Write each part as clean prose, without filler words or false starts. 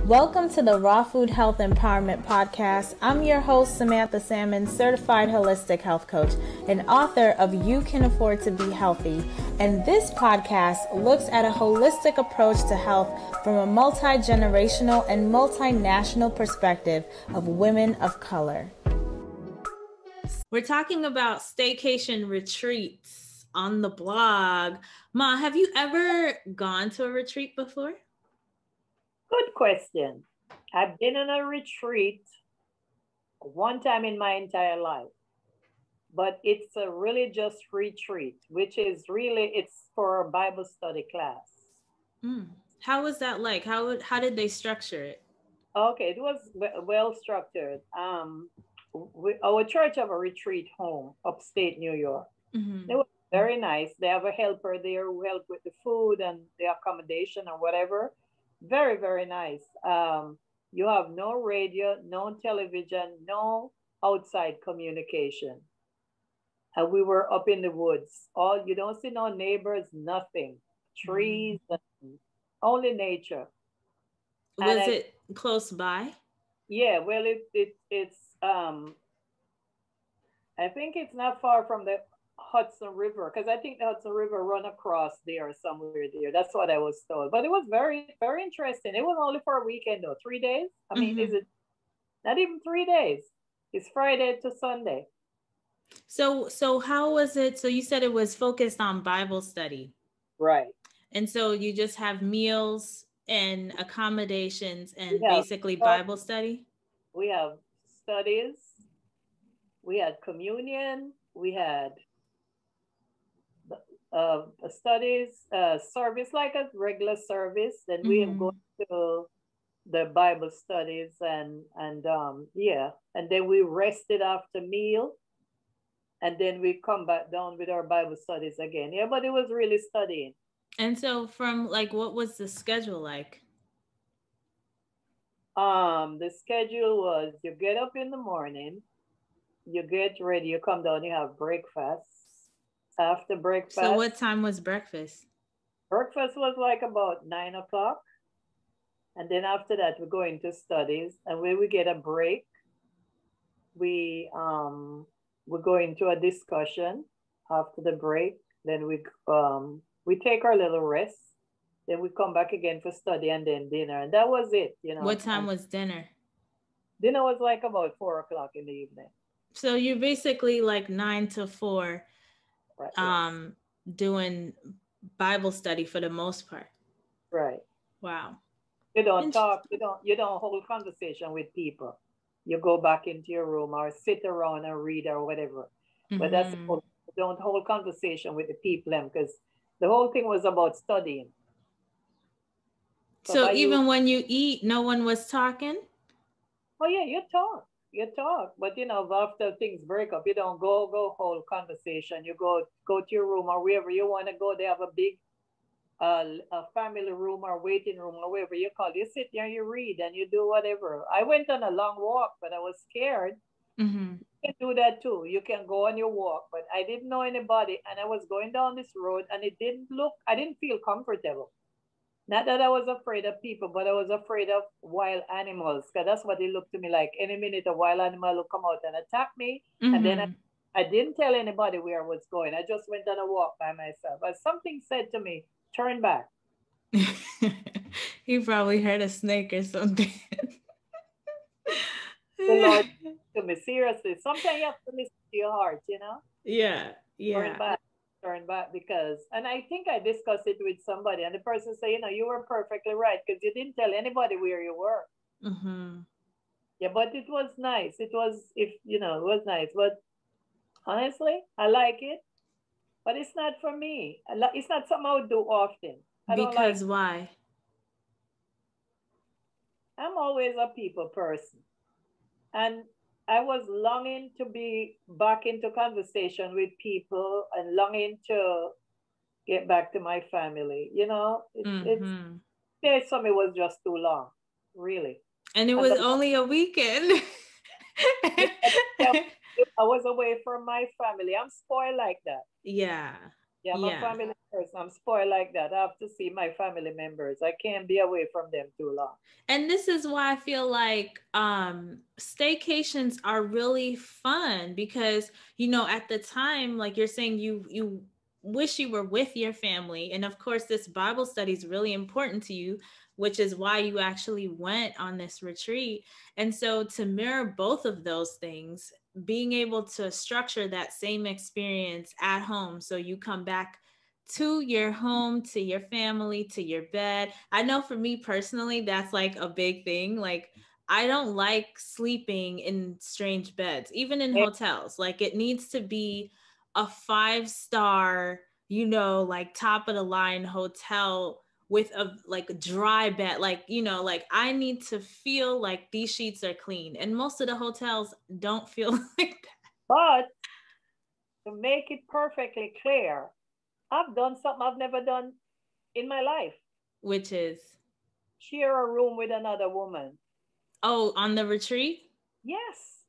Welcome to the Raw Food Health Empowerment Podcast. I'm your host, Samantha Salmon, certified holistic health coach and author of You Can Afford to Be Healthy. And this podcast looks at a holistic approach to health from a multi-generational and multinational perspective of women of color. We're talking about staycation retreats on the blog. Ma, have you ever gone to a retreat before? Good question. I've been on a retreat one time in my entire life, but it's a religious retreat, which is really, it's for a Bible study class. How was that like? How did they structure it? Okay, it was well structured. Our church have a retreat home upstate New York. It was very nice. They have a helper there who help with the food and the accommodation or whatever. Very, very nice. You have no radio, no television, no outside communication. And we were up in the woods. You don't see no neighbors, nothing. Trees, only nature. Was it close by? Yeah, well, it's I think it's not far from the Hudson River, because I think the Hudson River run across there somewhere there. That's what I was told. But it was very, very interesting. It was only for a weekend though, 3 days. I mean, is it not even 3 days? It's Friday to Sunday. So how was it? So you said it was focused on Bible study. Right. And so you just have meals and accommodations and basically Bible study? We have studies. We had communion. We had studies, service like a regular service. Then we have gone to the Bible studies and then we rested after meal, and then we come back down with our Bible studies again. Yeah, but it was really studying. And so from what was the schedule like? The schedule was you get up in the morning, you get ready, you come down, you have breakfast. After breakfast. So what time was breakfast? Breakfast was like about 9 o'clock. And then after that, we go into studies. And when we get a break, we go into a discussion after the break. Then we take our little rest. Then we come back again for study and then dinner. And that was it, What time was dinner? Dinner was like about 4 o'clock in the evening. So you're basically like 9 to 4. Right, yes. Doing Bible study for the most part. Right. Wow. You don't talk, you don't hold conversation with people. You go back into your room or sit around and read or whatever. But that's the whole, you don't hold conversation with the people, because the whole thing was about studying. So even when you eat, no one was talking? Oh yeah, you talk, but after things break up, you don't go hold conversation. You go to your room or wherever you want to go. They have a big a family room or waiting room or wherever you call. You sit there, you read, and you do whatever. I went on a long walk, but I was scared. You can do that too. You can go on your walk, but I didn't know anybody, and I was going down this road, and I didn't feel comfortable. Not that I was afraid of people, but I was afraid of wild animals, because that's what it looked to me like. Any minute a wild animal will come out and attack me. And then I didn't tell anybody where I was going. I just went on a walk by myself. But something said to me, turn back. He probably heard a snake or something. The Lord to me, seriously. Sometimes you have to listen to your heart, Yeah. Turn back because, and I think I discussed it with somebody, and the person said, you were perfectly right, because you didn't tell anybody where you were. Yeah, but it was nice. It was nice. But honestly, I like it, but it's not for me. It's not something I would do often. Because why? I'm always a people person, and I was longing to be back into conversation with people and longing to get back to my family. It was just too long, really. And it was only a weekend. I was away from my family. I'm spoiled like that. Yeah. Yeah, I'm a Yeah. family person. I'm spoiled like that. I have to see my family members. I can't be away from them too long. And this is why I feel like staycations are really fun because, you know, at the time, like you're saying, you wish you were with your family. And of course, this Bible study is really important to you, which is why you actually went on this retreat. And so to mirror both of those things, being able to structure that same experience at home so you come back to your home, to your family, to your bed. I know for me personally, that's like a big thing. Like, I don't like sleeping in strange beds, even in Eh, hotels. Like, it needs to be a 5-star, you know, like top of the line hotel with a like dry bed. Like, you know, like I need to feel like these sheets are clean. And most of the hotels don't feel like that. But to make it perfectly clear, I've done something I've never done in my life. Which is, Share a room with another woman. oh, on the retreat? Yes.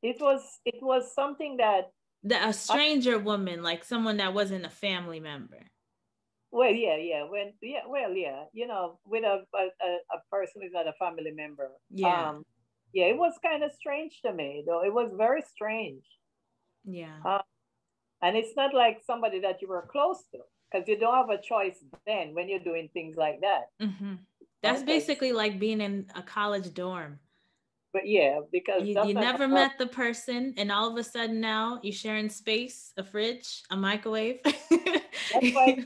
It was something that A I, stranger woman, like someone that wasn't a family member. well, yeah. Well, yeah. With a person who's not a family member. Yeah. Yeah, it was kind of strange to me, though. It was very strange. Yeah. Uh, and it's not like somebody that you were close to, because you don't have a choice then when you're doing things like that. Mm-hmm. That's Because, basically like being in a college dorm. but yeah, because You that's not never how, met the person, and all of a sudden now you're sharing space, a fridge, a microwave. that's why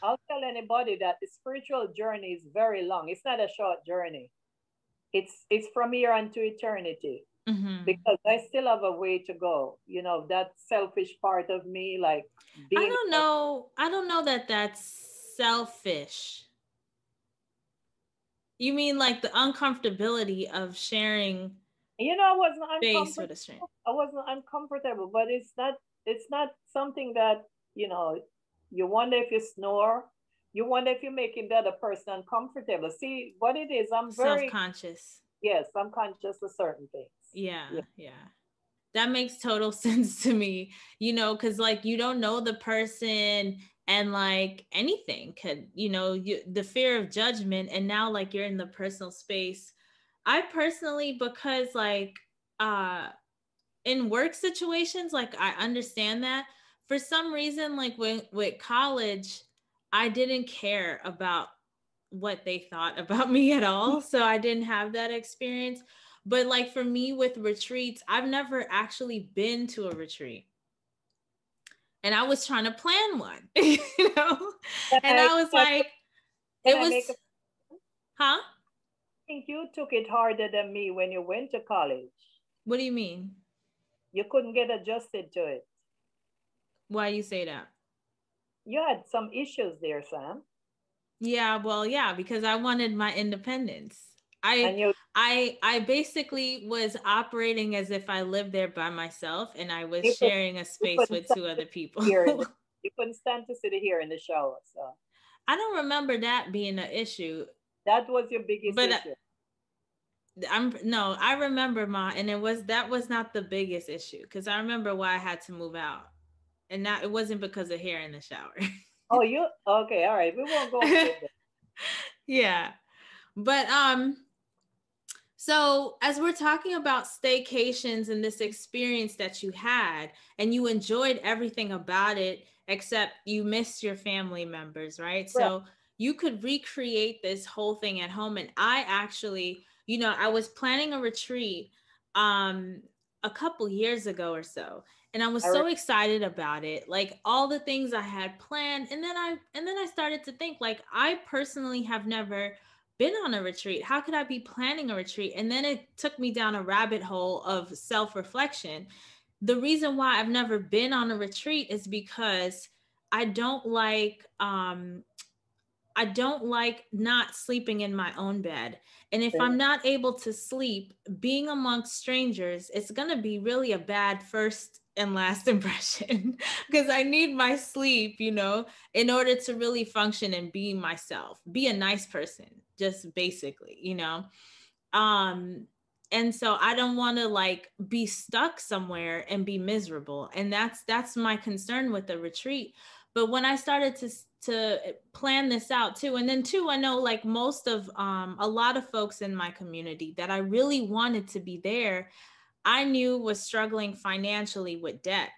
I'll tell anybody that the spiritual journey is very long. It's not a short journey. It's from here unto eternity, Mm-hmm. because I still have a way to go. That selfish part of me, like I being, don't know. I don't know that that's selfish. You mean like the uncomfortability of sharing I wasn't space with a stranger? uncomfortable. I wasn't uncomfortable, but it's not something that, you wonder if you snore. You wonder if you're making the other person uncomfortable. See what it is. Self-conscious. Yes, I'm conscious of certain things. Yeah, Yeah. yeah. That makes total sense to me, you know, because like you don't know the person and like anything could, you know, the fear of judgment. And now like you're in the personal space. I personally, because like uh in work situations, like I understand that. For some reason, like with college, I didn't care about what they thought about me at all. So I didn't have that experience. But like for me with retreats, I've never actually been to a retreat. And I was trying to plan one, you know? Can And I I was can like, can it I was, make a huh? think you took it harder than me when you went to college. What do you mean? You couldn't get adjusted to it. Why you say that? You had some issues there, Sam. Yeah, well, yeah, because I wanted my independence. I And I basically was operating as if I lived there by myself and I was you could sharing a you space couldn't with stand two to other sit people. here in the you couldn't stand to sit here in the shower. So I don't remember that being an issue, that was your biggest but issue. I'm no, I remember and that was not the biggest issue because I remember why I had to move out, and that it wasn't because of hair in the shower. Oh, you okay? All right, we won't go into it. Yeah, but so as we're talking about staycations and this experience that you had, and you enjoyed everything about it, except you missed your family members, right? Right. So you could recreate this whole thing at home. And I actually, you know, I was planning a retreat um a couple years ago or so. And I was I re- so excited about it, like all the things I had planned. And then I started to think, like, I personally have never been on a retreat. How could I be planning a retreat? And then it took me down a rabbit hole of self reflection. The reason why I've never been on a retreat is because I don't like I don't like not sleeping in my own bed. And if I'm not able to sleep, being amongst strangers, it's going to be really a bad first and last impression because I need my sleep, you know, in order to really function and be myself, be a nice person, just basically, you know. Um And so I don't want to like be stuck somewhere and be miserable. And that's my concern with the retreat. But when I started to plan this out too, and then too, I know like most of a lot of folks in my community that I really wanted to be there, I knew was struggling financially with debt.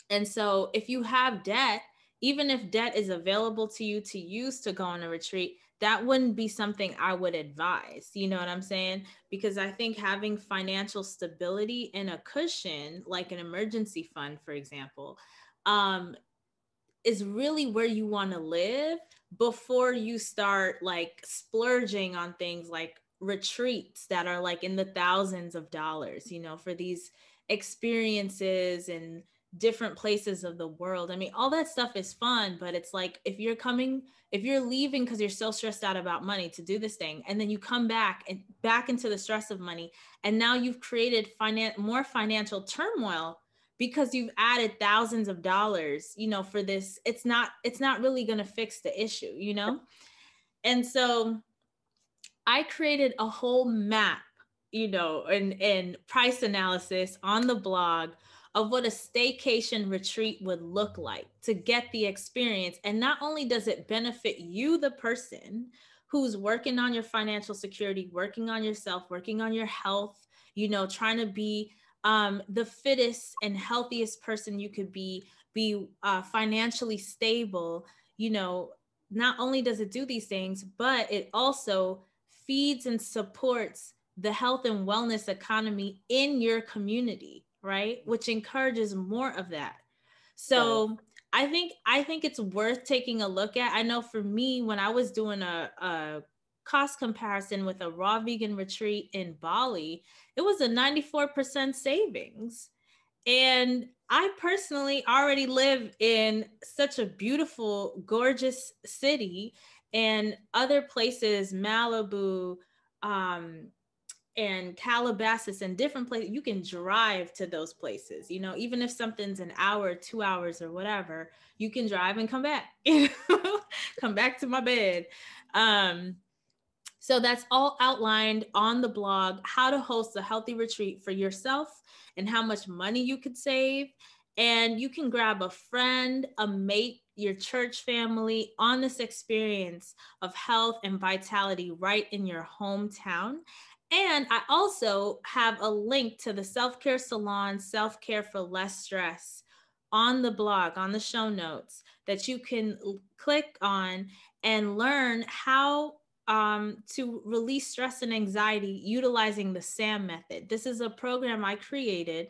And so if you have debt, even if debt is available to you to use to go on a retreat, that wouldn't be something I would advise. You know what I'm saying? Because I think having financial stability and a cushion, like an emergency fund, for example, um, is really where you want to live before you start like splurging on things like retreats that are like in the thousands of dollars, you know, for these experiences and different places of the world. I mean, all that stuff is fun, but it's like if you're leaving because you're so stressed out about money to do this thing, and then you come back and back into the stress of money, and now you've created more financial turmoil because you've added thousands of dollars, you know, for this. It's not really going to fix the issue, you know? And so I created a whole map, you know, and price analysis on the blog of what a staycation retreat would look like to get the experience. And not only does it benefit you, the person who's working on your financial security, working on yourself, working on your health, you know, trying to be the fittest and healthiest person you could be financially stable, you know, not only does it do these things, but it also feeds and supports the health and wellness economy in your community, right? Which encourages more of that. So I think it's worth taking a look at. I know for me, when I was doing a cost comparison with a raw vegan retreat in Bali, it was a 94% savings. And I personally already live in such a beautiful, gorgeous city, and other places, Malibu, um, and Calabasas and different places. You can drive to those places, you know, even if something's an hour, 2 hours or whatever, you can drive and come back, come back to my bed. Um, so that's all outlined on the blog, how to host a healthy retreat for yourself and how much money you could save. And you can grab a friend, a mate, your church family on this experience of health and vitality right in your hometown. And I also have a link to the self-care salon, Self-Care for Less Stress, on the blog, on the show notes, that you can click on and learn how to release stress and anxiety utilizing the SAM method. This is a program I created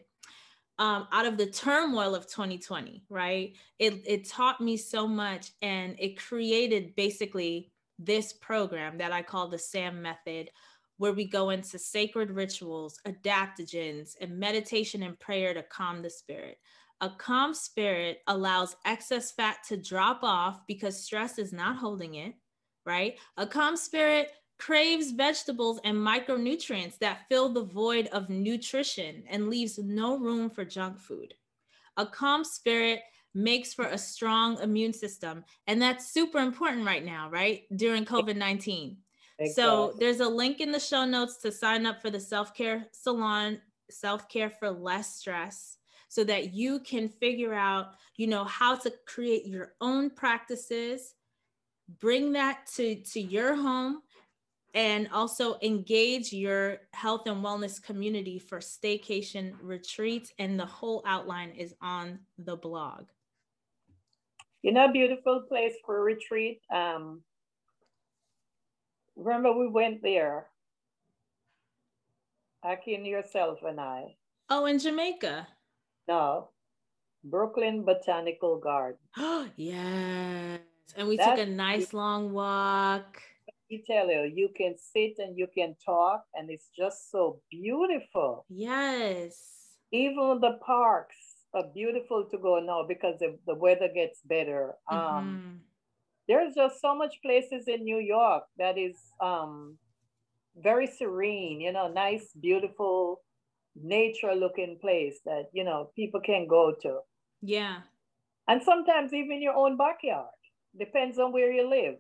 out of the turmoil of 2020, right? It taught me so much, and it created basically this program that I call the SAM method, where we go into sacred rituals, adaptogens, and meditation and prayer to calm the spirit. A calm spirit allows excess fat to drop off because stress is not holding it, right? A calm spirit craves vegetables and micronutrients that fill the void of nutrition and leaves no room for junk food. A calm spirit makes for a strong immune system. And that's super important right now, right? During COVID-19. Exactly. So there's a link in the show notes to sign up for the Self-Care Salon, Self-Care for Less Stress, so that you can figure out, you know, how to create your own practices, bring that to your home, and also engage your health and wellness community for staycation retreats. And the whole outline is on the blog. You know, a beautiful place for a retreat. Remember we went there, Akin, yourself and I. Oh, in Jamaica? No, Brooklyn Botanical Garden. Yes. And we took a nice long walk. I tell you, you can sit and you can talk, and it's just so beautiful. Yes. Even the parks are beautiful to go now because the weather gets better. There's just so much places in New York that is very serene, you know, nice, beautiful, nature-looking place that, you know, people can go to. Yeah. And sometimes even your own backyard. Depends on where you live.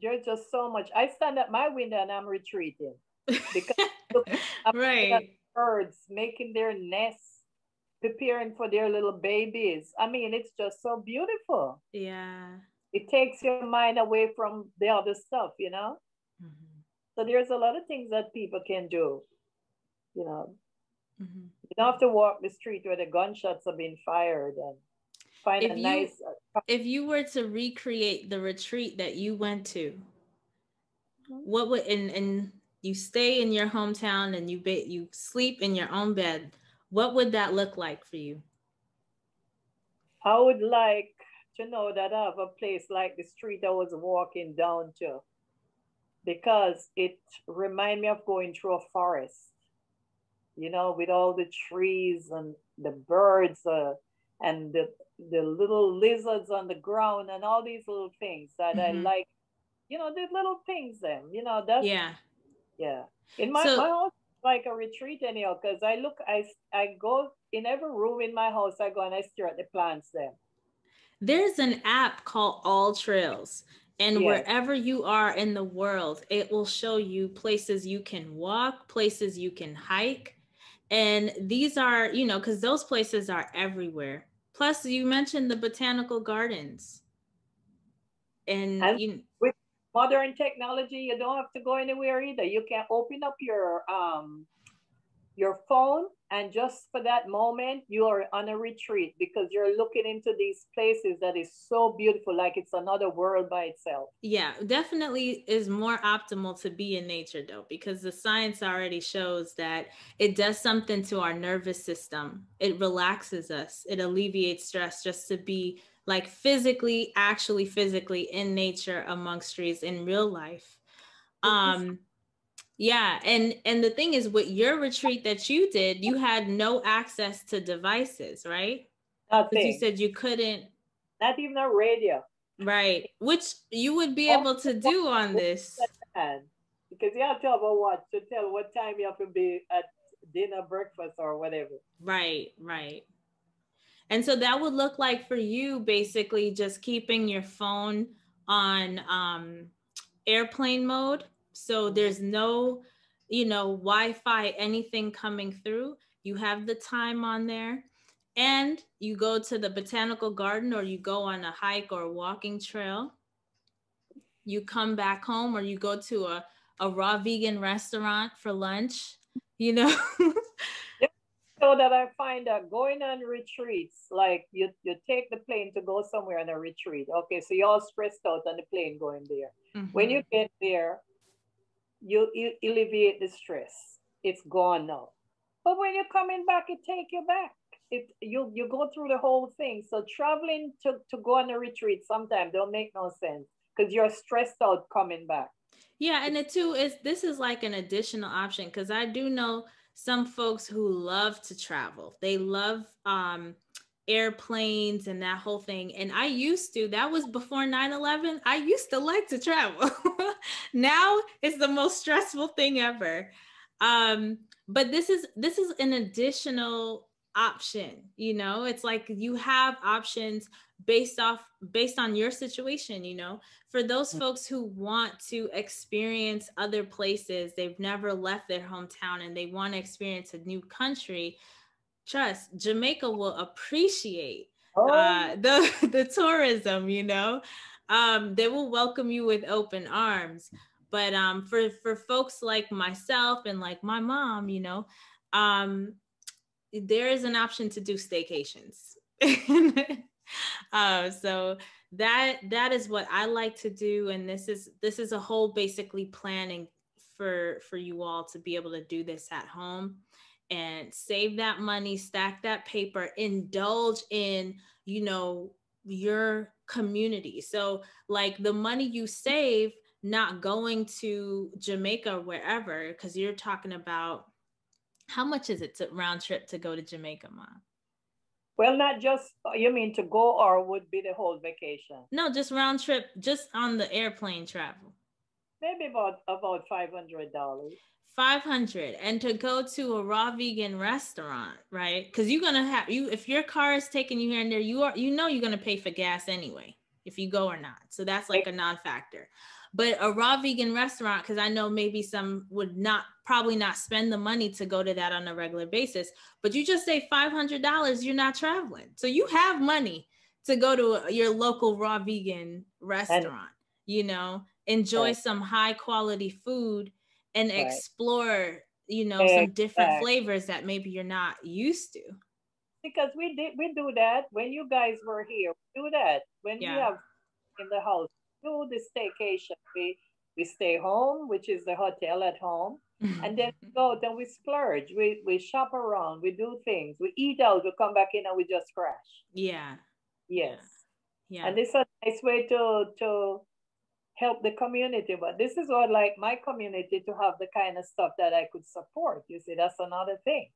There's just so much. I stand at my window and I'm retreating. because look up at Right. birds making their nests, preparing for their little babies. I mean, it's just so beautiful. Yeah. It takes your mind away from the other stuff, you know? Hmm. So there's a lot of things that people can do, you know. Hmm. You don't have to walk the street where the gunshots are being fired and find a If you nice. if you were to recreate the retreat that you went to, what would and you stay in your hometown and you sleep in your own bed, what would that look like for you? I would like to know that I have a place like the street I was walking down to because it remind me of going through a forest, you know, with all the trees and the birds and the little lizards on the ground and all these little things that I Hmm. like, you know, the little things them, you know, that's Yeah. yeah. In my So house is like a retreat anyhow, because I go in every room in my house, I go and I stare at the plants there. there's an app called All Trails, and Yes. wherever you are in the world, it will show you places you can walk, places you can hike. And these are, because those places are everywhere. Plus, you mentioned the botanical gardens. And And with modern technology, you don't have to go anywhere either. You can open up your phone, and just for that moment you are on a retreat because you're looking into these places that is so beautiful, like it's another world by itself. yeah, definitely is more optimal to be in nature though, because the science already shows that it does something to our nervous system. It relaxes us, it alleviates stress just to be like physically, actually physically in nature amongst trees in real life. This is Um, yeah, and the thing is, with your retreat that you did, you had no access to devices, right? Because you nothing, said you couldn't, not even a radio. right? Which you would be Only able to one do on that this. can, because you have to have a watch to tell what time you have to be at dinner, breakfast, or whatever. Right, right. And so that would look like for you basically just keeping your phone on airplane mode. So Mm-hmm. there's no, Wi-Fi, anything coming through. You have the time on there. And you go to the botanical garden or you go on a hike or a walking trail. You come back home or you go to a raw vegan restaurant for lunch, you know? Yeah. So that I find that going on retreats, like you take the plane to go somewhere on a retreat. Okay, so you're all stressed out on the plane going there. When Hmm. you get there, you alleviate the stress. It's gone now. But when you're coming back, it take you back. You go through the whole thing. So traveling to go on a retreat sometimes don't make no sense because you're stressed out coming back. Yeah, and it too is this is like an additional option because I do know some folks who love to travel. They love airplanes and that whole thing. And I used to, that was before 9/11. I used to like to travel. Now it's the most stressful thing ever. But this is an additional option, It's like you have options based on your situation, for those folks who want to experience other places, they've never left their hometown and they want to experience a new country. Trust, Jamaica will appreciate Oh, the tourism. They will welcome you with open arms. But for folks like myself and like my mom, um, there is an option to do staycations. So that is what I like to do, and this is a whole basically planning for you all to be able to do this at home and save that money, stack that paper, indulge in your community. So like the money you save, not going to Jamaica or wherever, because you're talking about how much is it to round trip to go to Jamaica, Mom? well, not just you mean to go or would be the whole vacation? No, just round trip, just on the airplane travel. Maybe about $500. 500, and to go to a raw vegan restaurant, right? Because you're gonna have you if your car is taking you here and there, you're gonna pay for gas anyway, if you go or not. So that's like a non-factor. But a raw vegan restaurant, because I know maybe some would probably not spend the money to go to that on a regular basis, but you just say $500, you're not traveling. So you have money to go to your local raw vegan restaurant, enjoy some high quality food and explore, some different flavors that maybe you're not used to. Because we do that when you guys were here. We do that when we have in the house. Do the staycation. We stay home, which is the hotel at home, and then we go. Then we splurge. We shop around. We do things. We eat out. We come back in and we just crash. Yeah. Yes. Yeah. And this is a nice way to help the community. But this is what like my community to have the kind of stuff that I could support. You see, that's another thing.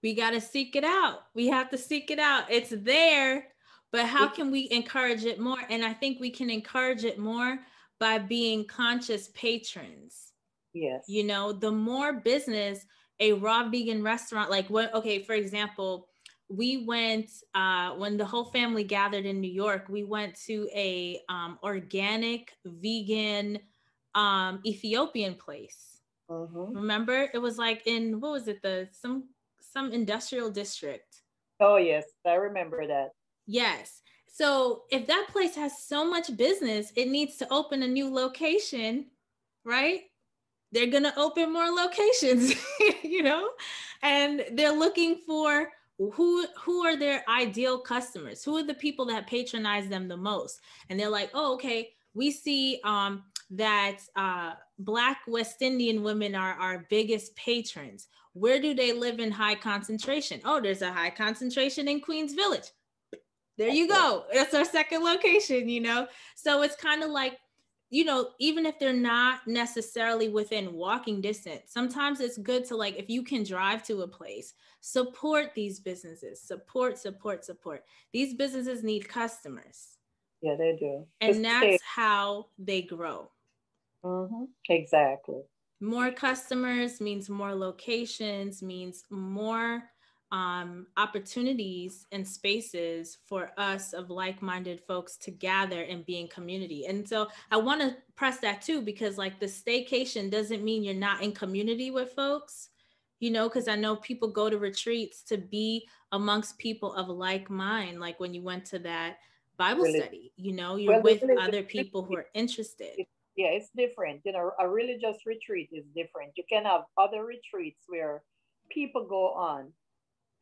We got to seek it out. We have to seek it out. It's there, but how can we encourage it more? And I think we can encourage it more by being conscious patrons. Yes. The more business a raw vegan restaurant, like for example, we went, when the whole family gathered in New York, we went to a organic vegan Ethiopian place. Mm-hmm. Remember? It was like in, what was it? Some industrial district. Oh, yes. I remember that. Yes. So if that place has so much business, it needs to open a new location, right? They're going to open more locations, and they're looking for who are their ideal customers? Who are the people that patronize them the most? And they're like, oh, okay, we see that Black West Indian women are our biggest patrons. Where do they live in high concentration? Oh, there's a high concentration in Queens Village. There you go. That's our second location, So it's kind of like, even if they're not necessarily within walking distance, sometimes it's good to, like, if you can drive to a place, support these businesses, support. These businesses need customers. Yeah, they do. And that's how they grow. Mm-hmm. Exactly. More customers means more locations, means more opportunities and spaces for us of like-minded folks to gather and be in community. And so I want to press that too, because like the staycation doesn't mean you're not in community with folks, because I know people go to retreats to be amongst people of like mind. Like when you went to that Bible study, you're with other people who are interested. Yeah, it's different. A religious retreat is different. You can have other retreats where people go on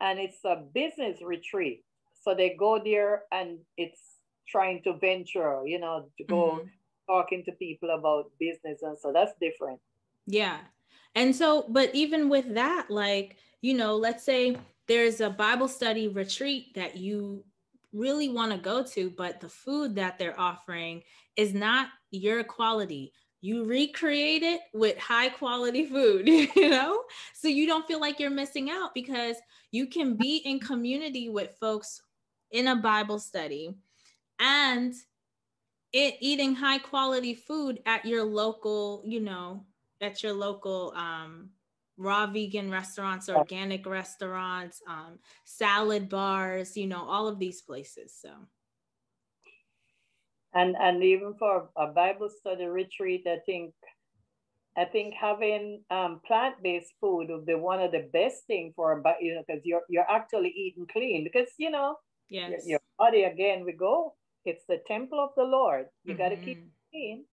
and it's a business retreat. So they go there and it's trying to venture, to go talking to people about business. And so that's different. Yeah. And so, but even with that, like, let's say there's a Bible study retreat that you really want to go to, but the food that they're offering is not your quality. You recreate it with high quality food, so you don't feel like you're missing out, because you can be in community with folks in a Bible study and eating high quality food at your local, raw vegan restaurants, organic restaurants, salad bars, all of these places. So. And even for a Bible study retreat, I think having plant-based food would be one of the best things for, because you're actually eating clean, because yes, your body, again, it's the temple of the Lord. You got to keep it clean.